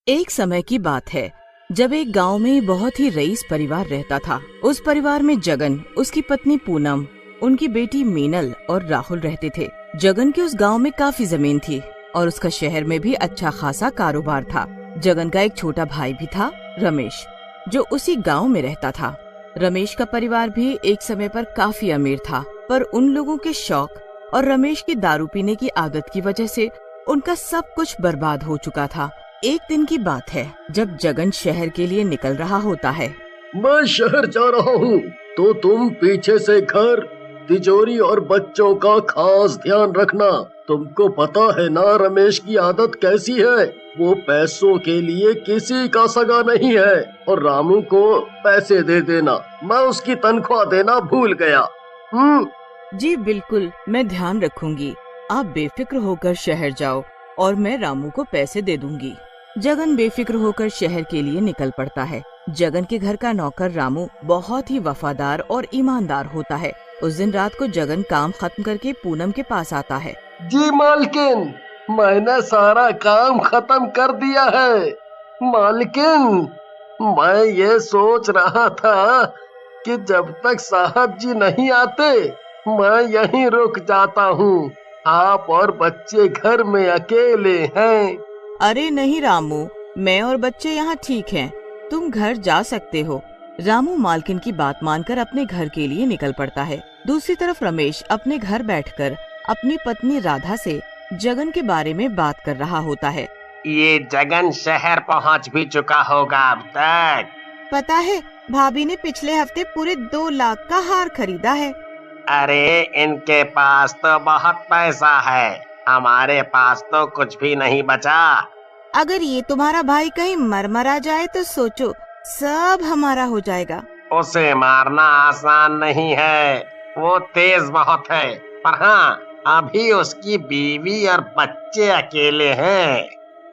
एक समय की बात है जब एक गांव में बहुत ही रईस परिवार रहता था। उस परिवार में जगन, उसकी पत्नी पूनम, उनकी बेटी मीनल और राहुल रहते थे। जगन की उस गांव में काफी जमीन थी और उसका शहर में भी अच्छा खासा कारोबार था। जगन का एक छोटा भाई भी था, रमेश, जो उसी गांव में रहता था। रमेश का परिवार भी एक समय पर काफी अमीर था, पर उन लोगों के शौक और रमेश की दारू पीने की आदत की वजह से उनका सब कुछ बर्बाद हो चुका था। एक दिन की बात है जब जगन शहर के लिए निकल रहा होता है। मैं शहर जा रहा हूँ, तो तुम पीछे से घर, तिजोरी और बच्चों का खास ध्यान रखना। तुमको पता है ना रमेश की आदत कैसी है। वो पैसों के लिए किसी का सगा नहीं है। और रामू को पैसे दे देना, मैं उसकी तनख्वाह देना भूल गया। जी बिल्कुल, मैं ध्यान रखूंगी। आप बेफिक्र होकर शहर जाओ और मैं रामू को पैसे दे दूंगी। जगन बेफिक्र होकर शहर के लिए निकल पड़ता है। जगन के घर का नौकर रामू बहुत ही वफादार और ईमानदार होता है। उस दिन रात को जगन काम खत्म करके पूनम के पास आता है। जी मालकिन, मैंने सारा काम खत्म कर दिया है। मालकिन, मैं ये सोच रहा था कि जब तक साहब जी नहीं आते मैं यहीं रुक जाता हूँ। आप और बच्चे घर में अकेले हैं। अरे नहीं रामू, मैं और बच्चे यहाँ ठीक हैं। तुम घर जा सकते हो। रामू मालकिन की बात मानकर अपने घर के लिए निकल पड़ता है। दूसरी तरफ रमेश अपने घर बैठकर अपनी पत्नी राधा से जगन के बारे में बात कर रहा होता है। ये जगन शहर पहुँच भी चुका होगा अब तक। पता है, भाभी ने पिछले हफ्ते पूरे 2 लाख का हार खरीदा है। अरे इनके पास तो बहुत पैसा है, हमारे पास तो कुछ भी नहीं बचा। अगर ये तुम्हारा भाई कहीं मर जाए तो सोचो, सब हमारा हो जाएगा। उसे मारना आसान नहीं है, वो तेज बहुत है। पर हाँ, अभी उसकी बीवी और बच्चे अकेले हैं।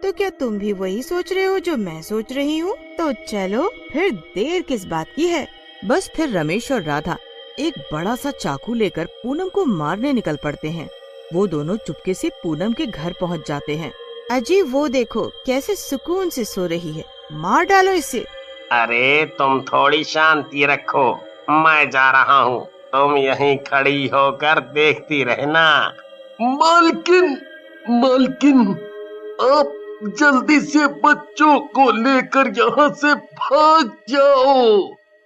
तो क्या तुम भी वही सोच रहे हो जो मैं सोच रही हूँ? तो चलो फिर देर किस बात की है। बस फिर रमेश और राधा एक बड़ा सा चाकू लेकर पूनम को मारने निकल पड़ते हैं। वो दोनों चुपके से पूनम के घर पहुंच जाते हैं। अजी वो देखो कैसे सुकून से सो रही है, मार डालो इसे। अरे तुम थोड़ी शांति रखो, मैं जा रहा हूँ, तुम यहीं खड़ी होकर देखती रहना। मालकिन, मालकिन, आप जल्दी से बच्चों को लेकर यहाँ से भाग जाओ।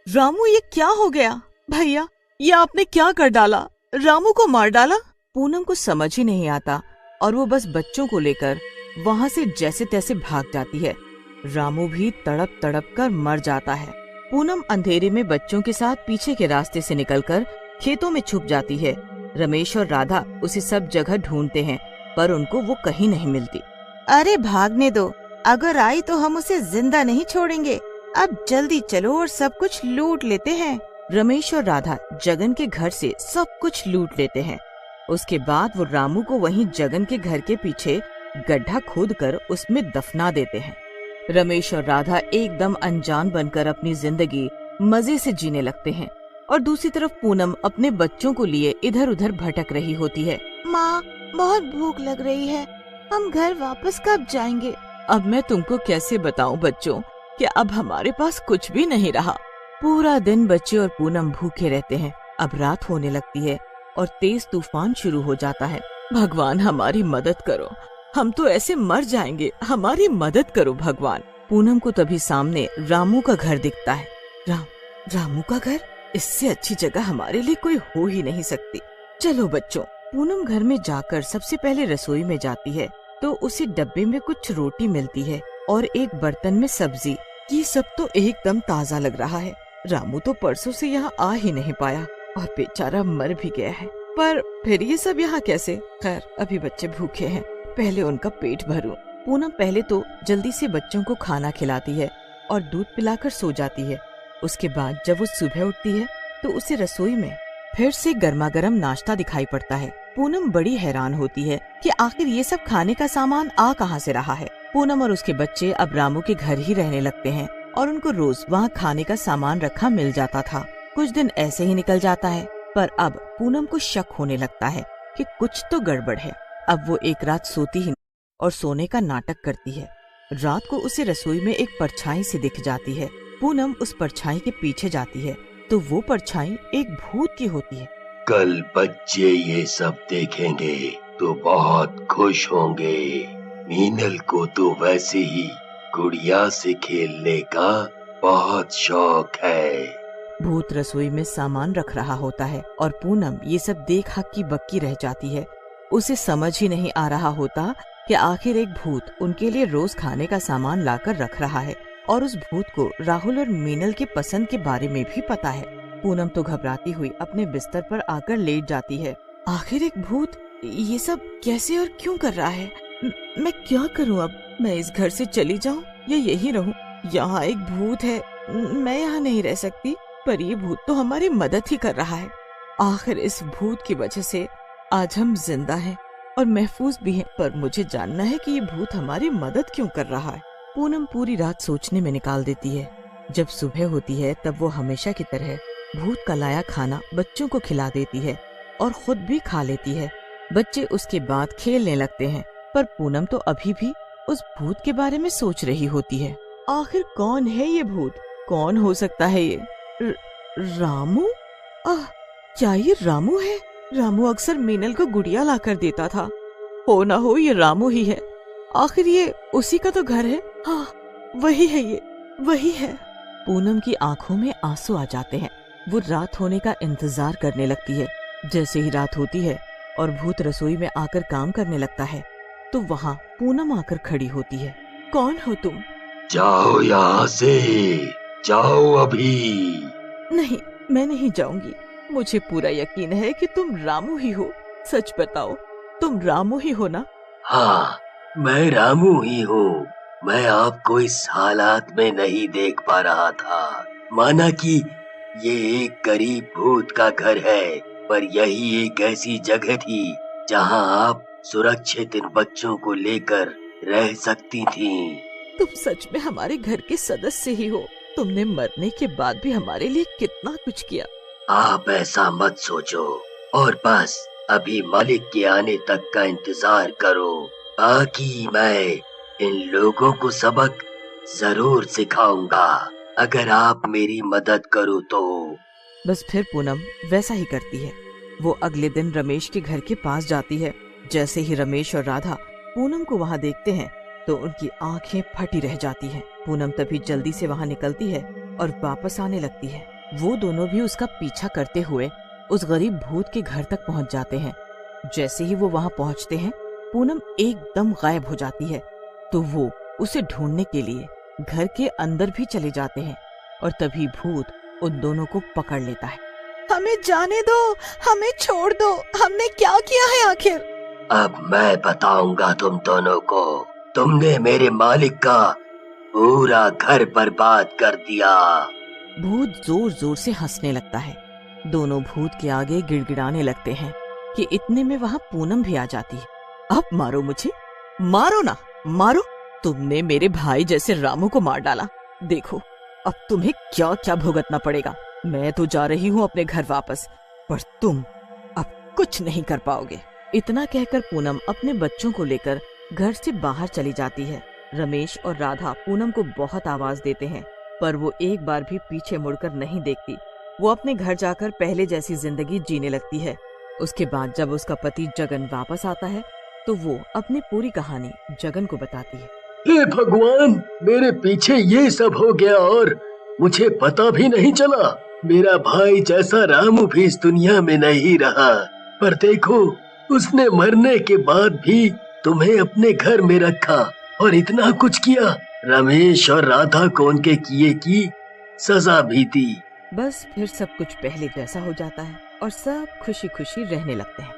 रामू ये क्या हो गया? भैया ये आपने क्या कर डाला? रामू को मार डाला? पूनम को समझ ही नहीं आता और वो बस बच्चों को लेकर वहाँ से जैसे तैसे भाग जाती है। रामू भी तड़प तड़प कर मर जाता है। पूनम अंधेरे में बच्चों के साथ पीछे के रास्ते से निकलकर खेतों में छुप जाती है। रमेश और राधा उसे सब जगह ढूंढते हैं, पर उनको वो कहीं नहीं मिलती। अरे भागने दो, अगर आई तो हम उसे जिंदा नहीं छोड़ेंगे। अब जल्दी चलो और सब कुछ लूट लेते हैं। रमेश और राधा जगन के घर से सब कुछ लूट लेते हैं। उसके बाद वो रामू को वहीं जगन के घर के पीछे गड्ढा खोदकर उसमें दफना देते हैं। रमेश और राधा एकदम अनजान बनकर अपनी जिंदगी मजे से जीने लगते हैं और दूसरी तरफ पूनम अपने बच्चों को लिए इधर उधर भटक रही होती है। माँ, बहुत भूख लग रही है, हम घर वापस कब जाएंगे? अब मैं तुमको कैसे बताऊं बच्चों कि अब हमारे पास कुछ भी नहीं रहा। पूरा दिन बच्चे और पूनम भूखे रहते हैं। अब रात होने लगती है और तेज तूफान शुरू हो जाता है। भगवान हमारी मदद करो, हम तो ऐसे मर जाएंगे, हमारी मदद करो भगवान। पूनम को तभी सामने रामू का घर दिखता है। रामू का घर? इससे अच्छी जगह हमारे लिए कोई हो ही नहीं सकती। चलो बच्चों। पूनम घर में जाकर सबसे पहले रसोई में जाती है तो उसे डब्बे में कुछ रोटी मिलती है और एक बर्तन में सब्जी। ये सब तो एकदम ताज़ा लग रहा है। रामू तो परसों से यहाँ आ ही नहीं पाया और बेचारा मर भी गया है, पर फिर ये सब यहाँ कैसे? खैर अभी बच्चे भूखे हैं, पहले उनका पेट भरूं। पूनम पहले तो जल्दी से बच्चों को खाना खिलाती है और दूध पिलाकर सो जाती है। उसके बाद जब वो सुबह उठती है तो उसे रसोई में फिर से गर्मा गर्म नाश्ता दिखाई पड़ता है। पूनम बड़ी हैरान होती है कि आखिर ये सब खाने का सामान आ कहाँ से रहा है। पूनम और उसके बच्चे अब रामू के घर ही रहने लगते हैं और उनको रोज वहाँ खाने का सामान रखा मिल जाता था। कुछ दिन ऐसे ही निकल जाता है, पर अब पूनम को शक होने लगता है कि कुछ तो गड़बड़ है। अब वो एक रात सोती ही और सोने का नाटक करती है। रात को उसे रसोई में एक परछाई सी दिख जाती है। पूनम उस परछाई के पीछे जाती है तो वो परछाई एक भूत की होती है। कल बच्चे ये सब देखेंगे तो बहुत खुश होंगे। मीनल को तो वैसे ही गुड़िया से खेलने का बहुत शौक है। भूत रसोई में सामान रख रहा होता है और पूनम ये सब देख हक्की बक्की रह जाती है। उसे समझ ही नहीं आ रहा होता कि आखिर एक भूत उनके लिए रोज खाने का सामान लाकर रख रहा है और उस भूत को राहुल और मीनल के पसंद के बारे में भी पता है। पूनम तो घबराती हुई अपने बिस्तर पर आकर लेट जाती है। आखिर एक भूत ये सब कैसे और क्यों कर रहा है? मैं क्या करूं अब? मैं इस घर से चली जाऊं या यहीं रहूं? यहाँ एक भूत है, मैं यहाँ नहीं रह सकती, पर ये भूत तो हमारी मदद ही कर रहा है। आखिर इस भूत की वजह से आज हम जिंदा हैं और महफूज भी हैं, पर मुझे जानना है कि ये भूत हमारी मदद क्यों कर रहा है। पूनम पूरी रात सोचने में निकाल देती है। जब सुबह होती है तब वो हमेशा की तरह भूत का लाया खाना बच्चों को खिला देती है और खुद भी खा लेती है। बच्चे उसके बाद खेलने लगते हैं, पर पूनम तो अभी भी उस भूत के बारे में सोच रही होती है। आखिर कौन है ये भूत? कौन हो सकता है ये? रामू? क्या ये रामू है? रामू अक्सर मीनल को गुड़िया लाकर देता था। हो ना हो ये रामू ही है। आखिर ये उसी का तो घर है। हाँ, वही है, ये वही है। पूनम की आंखों में आंसू आ जाते हैं। वो रात होने का इंतजार करने लगती है। जैसे ही रात होती है और भूत रसोई में आकर काम करने लगता है तो वहाँ पूनम आकर खड़ी होती है। कौन हो तुम? जाओ यहाँ से, जाओ अभी। नहीं, मैं नहीं जाऊंगी। मुझे पूरा यकीन है कि तुम रामू ही हो। सच बताओ, तुम रामू ही हो ना? हाँ, मैं रामू ही हूँ। मैं आपको इस हालात में नहीं देख पा रहा था। माना कि ये एक गरीब भूत का घर है, पर यही एक ऐसी जगह थी जहाँ आप सुरक्षित इन बच्चों को लेकर रह सकती थीं। तुम सच में हमारे घर के सदस्य ही हो। तुमने मरने के बाद भी हमारे लिए कितना कुछ किया। आप ऐसा मत सोचो और बस अभी मालिक के आने तक का इंतजार करो। बाकी मैं इन लोगों को सबक जरूर सिखाऊंगा अगर आप मेरी मदद करो तो। बस फिर पूनम वैसा ही करती है। वो अगले दिन रमेश के घर के पास जाती है। जैसे ही रमेश और राधा पूनम को वहाँ देखते हैं तो उनकी आंखें फटी रह जाती हैं। पूनम तभी जल्दी से वहाँ निकलती है और वापस आने लगती है। वो दोनों भी उसका पीछा करते हुए उस गरीब भूत के घर तक पहुँच जाते हैं। जैसे ही वो वहाँ पहुँचते हैं पूनम एकदम गायब हो जाती है, तो वो उसे ढूंढने के लिए घर के अंदर भी चले जाते हैं और तभी भूत उन दोनों को पकड़ लेता है। हमें जाने दो, हमें छोड़ दो, हमने क्या किया है आखिर? अब मैं बताऊंगा तुम दोनों को। तुमने मेरे मालिक का पूरा घर बर्बाद कर दिया। भूत जोर जोर से हंसने लगता है। दोनों भूत के आगे गिड़गिड़ाने लगते हैं कि इतने में वहाँ पूनम भी आ जाती है। अब मारो मुझे, मारो ना, मारो। तुमने मेरे भाई जैसे रामू को मार डाला। देखो अब तुम्हें क्या क्या भुगतना पड़ेगा। मैं तो जा रही हूँ अपने घर वापस, पर तुम अब कुछ नहीं कर पाओगे। इतना कहकर पूनम अपने बच्चों को लेकर घर से बाहर चली जाती है। रमेश और राधा पूनम को बहुत आवाज देते हैं, पर वो एक बार भी पीछे मुड़कर नहीं देखती। वो अपने घर जाकर पहले जैसी जिंदगी जीने लगती है। उसके बाद जब उसका पति जगन वापस आता है तो वो अपनी पूरी कहानी जगन को बताती है। हे भगवान, मेरे पीछे ये सब हो गया और मुझे पता भी नहीं चला। मेरा भाई जैसा रामू भी इस दुनिया में नहीं रहा, पर देखो उसने मरने के बाद भी तुम्हें अपने घर में रखा और इतना कुछ किया। रमेश और राधा को उनके किए की सजा भी दी। बस फिर सब कुछ पहले जैसा हो जाता है और सब खुशी खुशी रहने लगते हैं।